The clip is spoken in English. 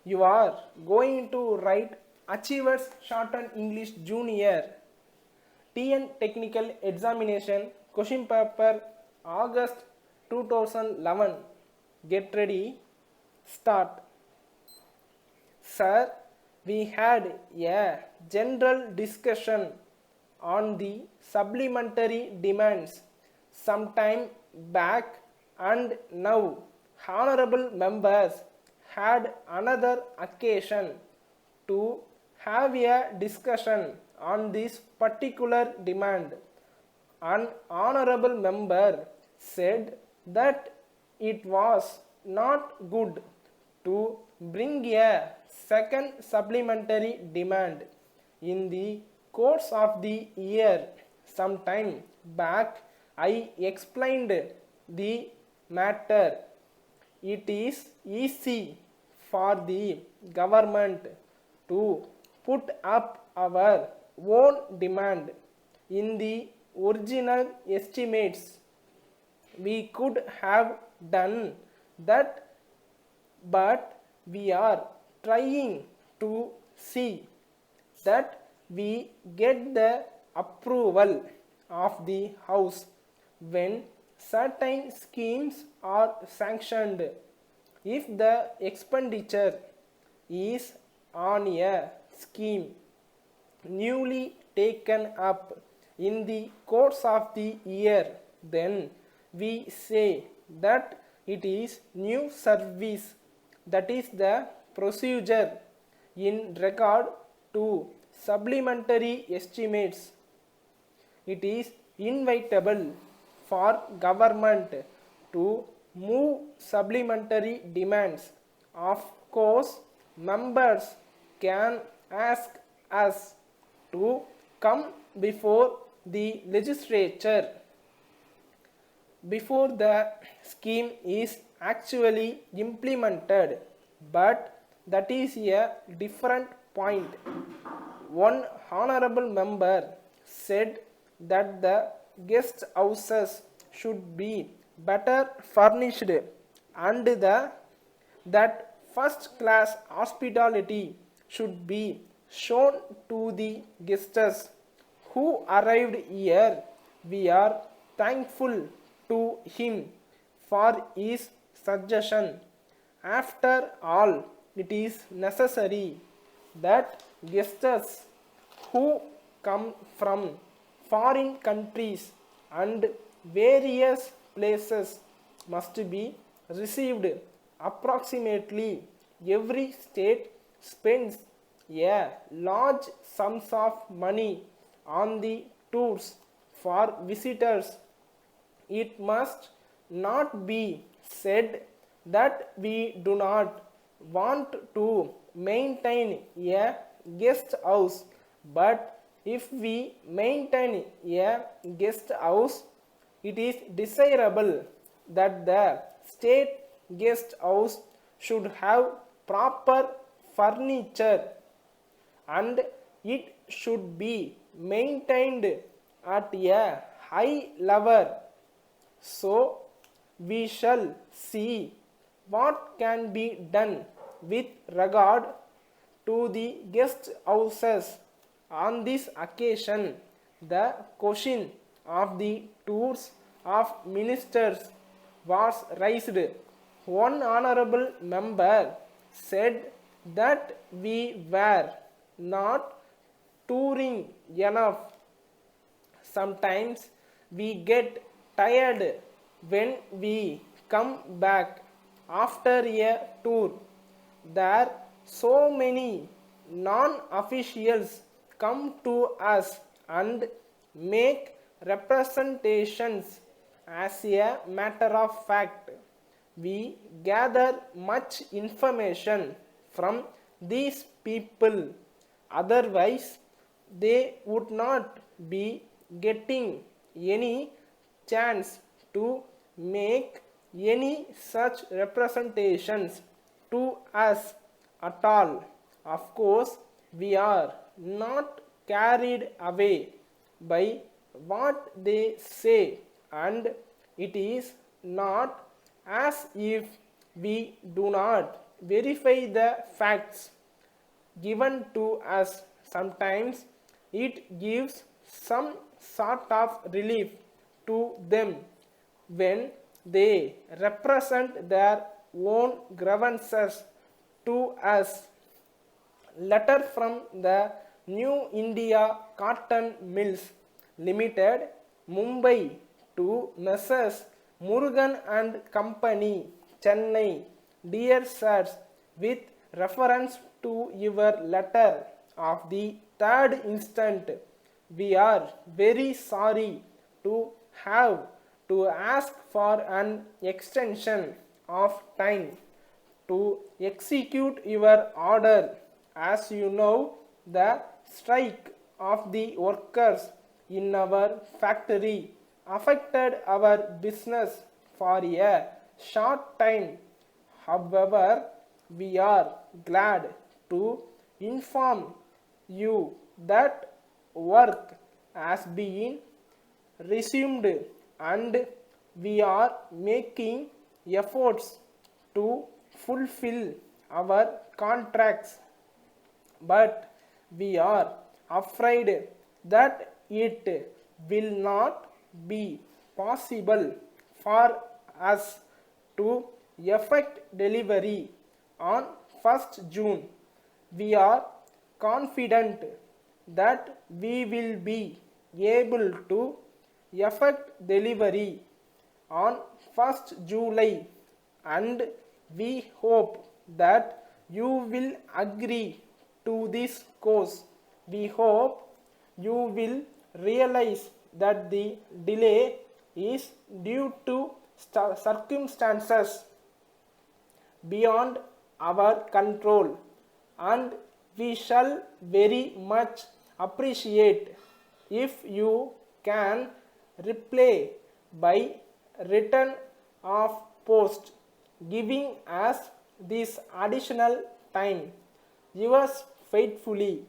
You are going to write Achievers Shortened English Junior TN Technical Examination Question Paper August 2011. Get ready. Start. Sir, we had a general discussion on the supplementary demands some time back, and now honorable members had another occasion to have a discussion on this particular demand. An honorable member said that it was not good to bring a second supplementary demand in the course of the year. Some time back, I explained the matter. It is easy for the government to put up our own demand. In the original estimates, we could have done that, but we are trying to see that we get the approval of the House when certain schemes are sanctioned. If the expenditure is on a scheme newly taken up in the course of the year, then we say that it is new service. That is the procedure in regard to supplementary estimates. It is inevitable for government to move supplementary demands. Of course, members can ask us to come before the legislature before the scheme is actually implemented, but that is a different point. One honorable member said that the guest houses should be better furnished and that first class hospitality should be shown to the guests who arrived here. We are thankful to him for his suggestion. After all, it is necessary that guests who come from foreign countries and various places must be received. Approximately every state spends a large sums of money on the tours for visitors. It must not be said that we do not want to maintain a guest house, but if we maintain a guest house, it is desirable that the state guest house should have proper furniture and it should be maintained at a high level. So we shall see what can be done with regard to the guest houses. On this occasion, the question of the tours of ministers was raised. One honorable member said that we were not touring enough. Sometimes we get tired when we come back after a tour. There so many non-officials come to us and make representations. As a matter of fact, we gather much information from these people. Otherwise, they would not be getting any chance to make any such representations to us at all. Of course, we are not carried away by what they say, and it is not as if we do not verify the facts given to us. Sometimes it gives some sort of relief to them when they represent their own grievances to us. Letter from the New India Cotton Mills Limited, Mumbai, to Messrs. Murugan and Company, Chennai. Dear sirs, with reference to your letter of the 3rd instant, we are very sorry to have to ask for an extension of time to execute your order. As you know, the strike of the workers in our factory affected our business for a short time. However, we are glad to inform you that work has been resumed and we are making efforts to fulfill our contracts, but we are afraid that it will not be possible for us to effect delivery on 1st June. We are confident that we will be able to effect delivery on 1st July, and we hope that you will agree to this course. We hope you will realize that the delay is due to circumstances beyond our control, and we shall very much appreciate if you can reply by return of post, giving us this additional time. Yours faithfully,